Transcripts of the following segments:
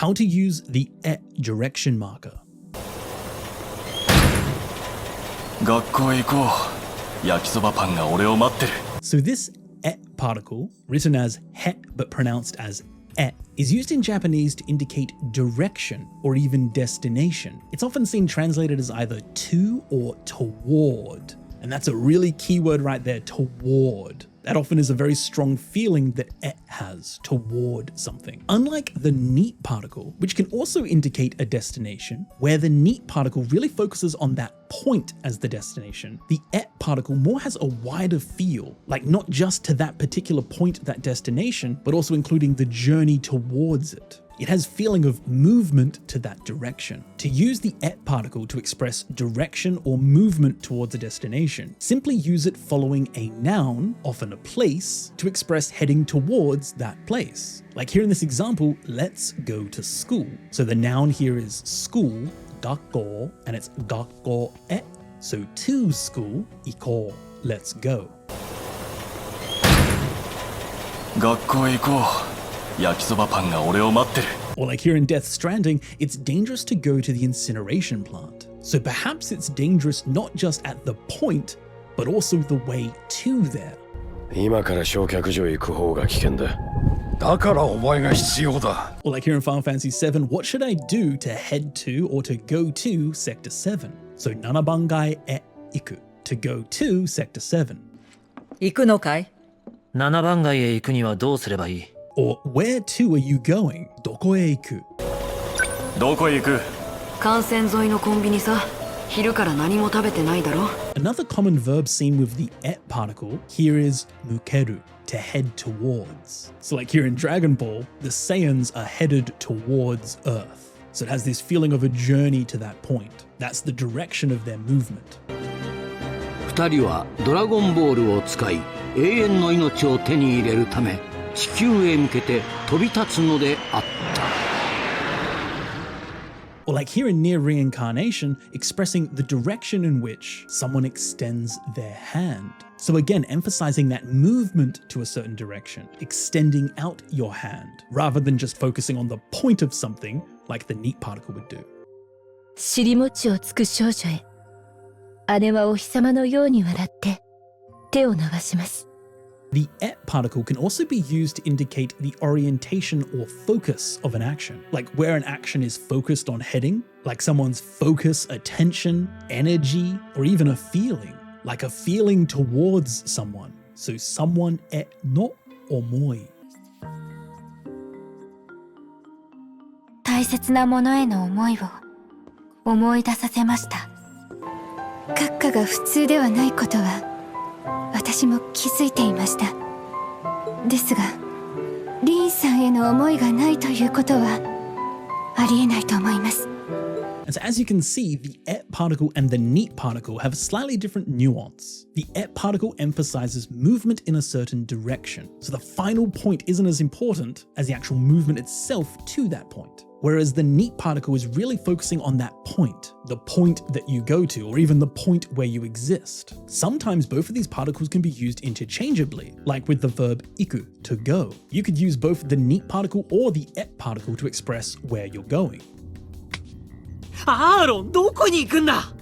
how to use the e direction marker. 学校へ行こう。焼きそばパンが俺を待ってる。 So this e particle, written as he but pronounced as e, is used in Japanese to indicate direction or even destination. It's often seen translated as either to or toward. And that's a really key word right there, toward. That often is a very strong feeling that e has toward something. Unlike the neat particle, which can also indicate a destination, where the neat particle really focuses on that point as the destination, the e particle more has a wider feel, like not just to that particular point, that destination, but also including the journey towards it. It has feeling of movement to that direction. To use the e particle to express direction or movement towards a destination, simply use it following a noun, often a place, to express heading towards that place. Like here in this example, let's go to school. So the noun here is school, 学校, and it's 学校へ. So to school, 行こう, let's go. 学校へ行こう。焼きそばパンが俺を待ってる。 Or like here in Death Stranding, it's dangerous to go to the incineration plant. So perhaps it's dangerous not just at the point, but also the way to there. 今から焼却場へ行く方が危険だ。だからお前が必要だ。 Or like here in Final Fantasy VII, what should I do to head to or to go to Sector 7? So 7番街へ行く to go to Sector 7. 行くのかい? 7番街へ行くにはどうすればいい? Or where to are you going? どこへ行く? どこへ行く? 幹線沿いのコンビニさ。昼から何も食べてないだろ。 Another common verb seen with the e particle here is mukeru, to head towards. So like here in Dragon Ball, the Saiyans are headed towards Earth. So it has this feeling of a journey to that point. That's the direction of their movement. 2人はドラゴンボールを使い、永遠の命を手に入れるため、地球へ向けて飛び立つのであった。 Or like here in Near Reincarnation, expressing the direction in which someone extends their hand. So again, emphasizing that movement to a certain direction, extending out your hand, rather than just focusing on the point of something like the neat particle would do. 尻餅をつく少女へ。姉はお日様のように笑って手を伸ばします。 The et particle can also be used to indicate the orientation or focus of an action, like where an action is focused on heading, like someone's focus, attention, energy, or even a feeling, like a feeling towards someone. So someone et no omoi. 大切なものへの思いを思い出させました。閣下が普通ではないことは私も気づいていました。ですが、リーンさんへの思いがないということはありえないと思います。And so as you can see, the et particle and the neat particle have a slightly different nuance. The et particle emphasizes movement in a certain direction, so the final point isn't as important as the actual movement itself to that point. Whereas the neat particle is really focusing on that point, the point that you go to, or even the point where you exist. Sometimes both of these particles can be used interchangeably, like with the verb iku, to go. You could use both the neat particle or the et particle to express where you're going. アーロン、どこに行くんだ?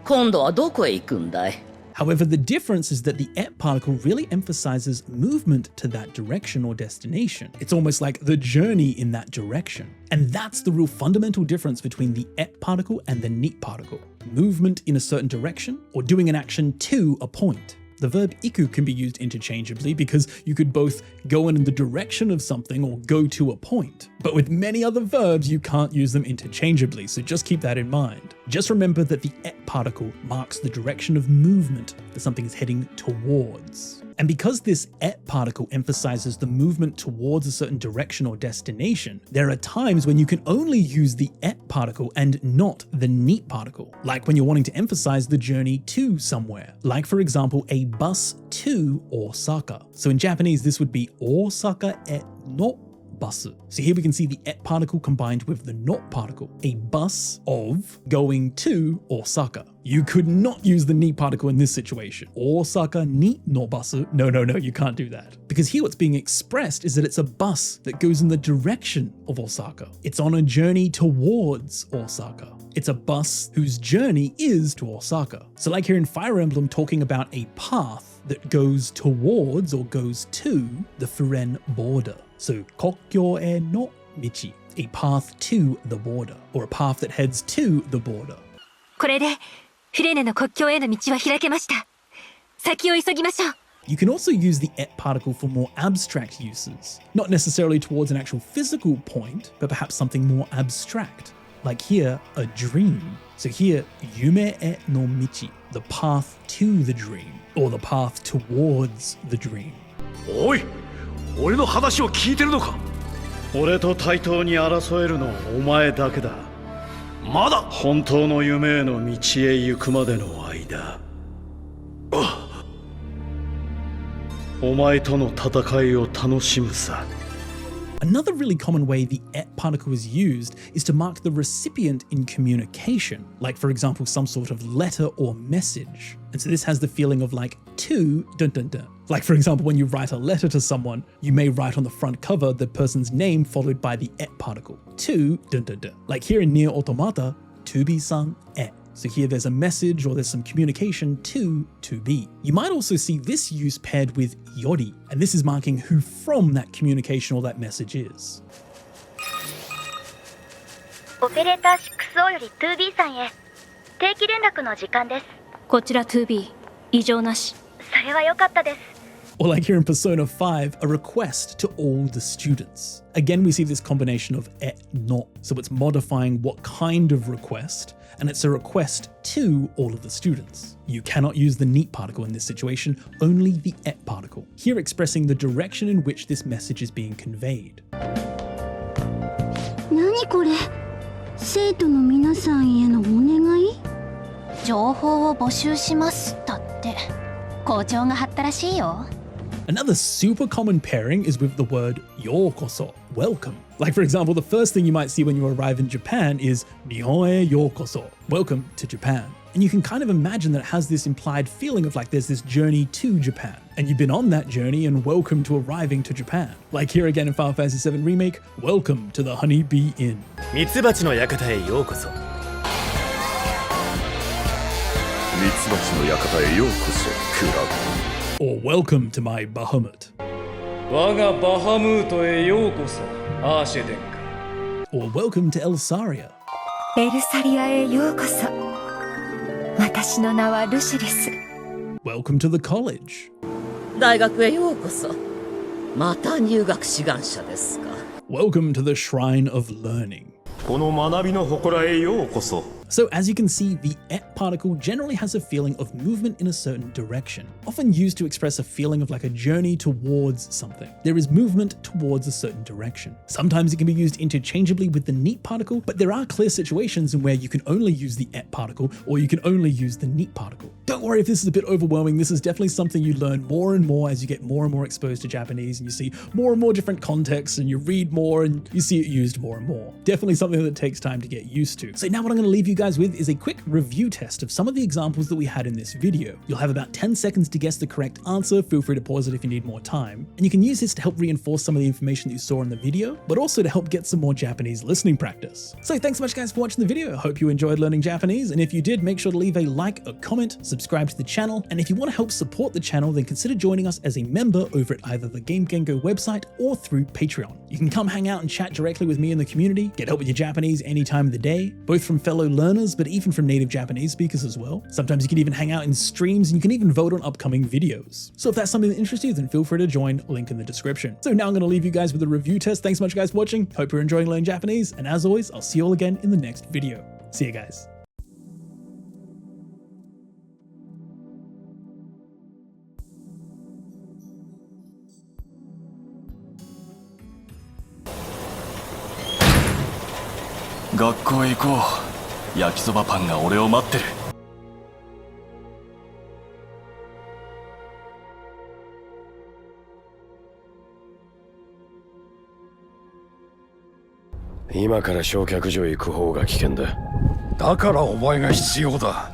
今度はどこへ行くんだい? However, the difference is that the et particle really emphasizes movement to that direction or destination. It's almost like the journey in that direction. And that's the real fundamental difference between the et particle and the neat particle. Movement in a certain direction or doing an action to a point. The verb iku can be used interchangeably because you could both go in the direction of something or go to a point. But with many other verbs, you can't use them interchangeably, so just keep that in mind. Just remember that the et particle marks the direction of movement that something is heading towards. And because this et particle emphasizes the movement towards a certain direction or destination, there are times when you can only use the et particle and not the neat particle, like when you're wanting to emphasize the journey to somewhere, like for example, a bus to Osaka. So in Japanese, this would be Osaka et no basu. So here we can see the et particle combined with the not particle, a bus of going to Osaka. You could not use the ni particle in this situation. Osaka ni no basu. No, you can't do that. Because here what's being expressed is that it's a bus that goes in the direction of Osaka. It's on a journey towards Osaka. It's a bus whose journey is to Osaka. So like here in Fire Emblem, talking about a path that goes towards or goes to the Furen border. So Kokkyo e no michi, a path to the border, or a path that heads to the border. これでフレネの国境への道は開けました。先を急ぎましょう。 You can also use the et particle for more abstract uses, not necessarily towards an actual physical point, but perhaps something more abstract. Like here, a dream. So here, yume e no michi, the path to the dream, or the path towards the dream. おい、俺の話を聞いてるのか。俺と対等に争えるのはお前だけだ。まだ本当の夢への道へ行くまでの間、お前との戦いを楽しむさ。 Another really common way the et particle is used is to mark the recipient in communication, like for example some sort of letter or message. And so this has the feeling of like to dun dun dun. Like for example when you write a letter to someone, you may write on the front cover the person's name followed by the et particle, to dun dun dun. Like here in Nier Automata, to be sung et. So here there's a message or there's some communication to be. You might also see this use paired with yori, and this is marking who from that communication or that message is. オペレーター6Oより 2B さんへ定期連絡の時間です。こちら 2B、異常なし。それは良かったです。 Or like here in Persona 5, a request to all the students. Again, we see this combination of et no, so it's modifying what kind of request, and it's a request to all of the students. You cannot use the neat particle in this situation, only the et particle, here expressing the direction in which this message is being conveyed. 何これ？生徒の皆さんへのお願い？情報を募集しますだって。校長が貼ったらしいよ。 Another super common pairing is with the word yokoso, welcome. Like for example, the first thing you might see when you arrive in Japan is Nihon e yokoso, welcome to Japan. And you can kind of imagine that it has this implied feeling of like there's this journey to Japan, and you've been on that journey and welcome to arriving to Japan. Like here again in Final Fantasy VII Remake, welcome to the Honey Bee Inn. ミツバチの館へようこそ。ミツバチの館へようこそ、クラブ。 Or welcome to my Bahamut. 我がバハムートへようこそ、アーシェデンカ。 Or welcome to Elsaria. エルサリアへようこそ。私の名はルシリス。 Welcome to the college. 大学へようこそ。また入学志願者ですか。 Welcome to the Shrine of Learning. この学びの祠へようこそ。 So as you can see, the et particle generally has a feeling of movement in a certain direction, often used to express a feeling of like a journey towards something. There is movement towards a certain direction. Sometimes it can be used interchangeably with the neat particle, but there are clear situations in where you can only use the et particle or you can only use the neat particle. Don't worry if this is a bit overwhelming. This is definitely something you learn more and more as you get more and more exposed to Japanese and you see more and more different contexts and you read more and you see it used more and more. Definitely something that takes time to get used to. So now what I'm going to leave you guys with is a quick review test of some of the examples that we had in this video. You'll have about 10 seconds to guess the correct answer. Feel free to pause it if you need more time. And you can use this to help reinforce some of the information that you saw in the video, but also to help get some more Japanese listening practice. So thanks so much guys for watching the video. I hope you enjoyed learning Japanese. And if you did, make sure to leave a like, a comment, subscribe to the channel. And if you want to help support the channel, then consider joining us as a member over at either the Game Genko website or through Patreon. You can come hang out and chat directly with me in the community, get help with your Japanese any time of the day, both from fellow learners, but even from native Japanese speakers as well. Sometimes you can even hang out in streams and you can even vote on upcoming videos. So if that's something that interests you, then feel free to join, link in the description. So now I'm going to leave you guys with a review test. Thanks so much guys for watching. Hope you're enjoying learning Japanese. And as always, I'll see you all again in the next video. See you guys. Go 学校へ行こう。焼きそばパンが俺を待ってる。今から焼却所へ行く方が危険だ。だからお前が必要だ。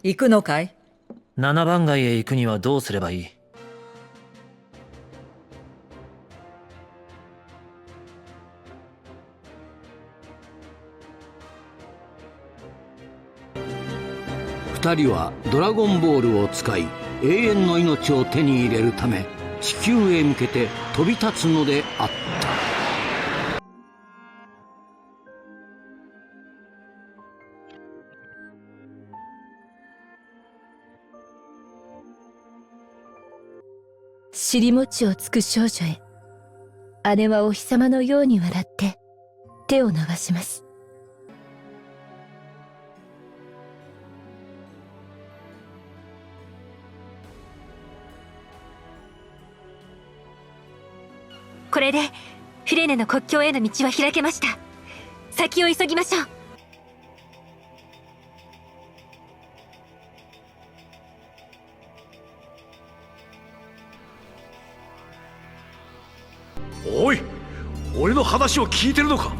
行くのかい7番街へ行くにはどうすればいい？2人はドラゴンボールを使い永遠の命を手に入れるため地球へ向けて飛び立つのであった。尻餅をつく少女へ、姉はお日様のように笑って手を伸ばします。これでフィレネの国境への道は開けました。先を急ぎましょう。おい、俺の話を聞いてるのか。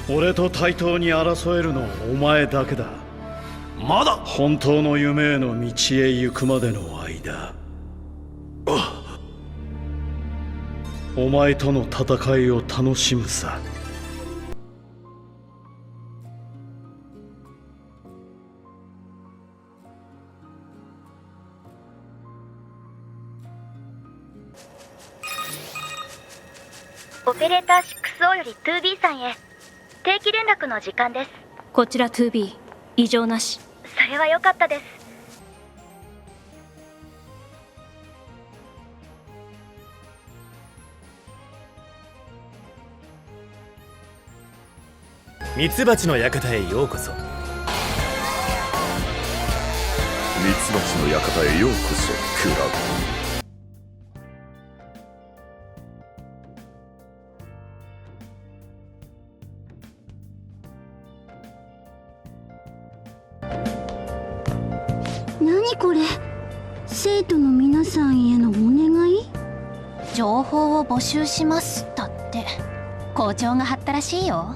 俺と対等に争えるのはお前だけだ。まだ本当の夢への道へ行くまでの間、お前との戦いを楽しむさ。オペレーター 6O より 2B さんへ定期連絡の時間です。こちら 2B、 異常なし。それは良かったです。ミツバチの館へようこそ。ミツバチの館へようこそ、クラブ。何これ、生徒の皆さんへのお願い？情報を募集しますだって校長が貼ったらしいよ。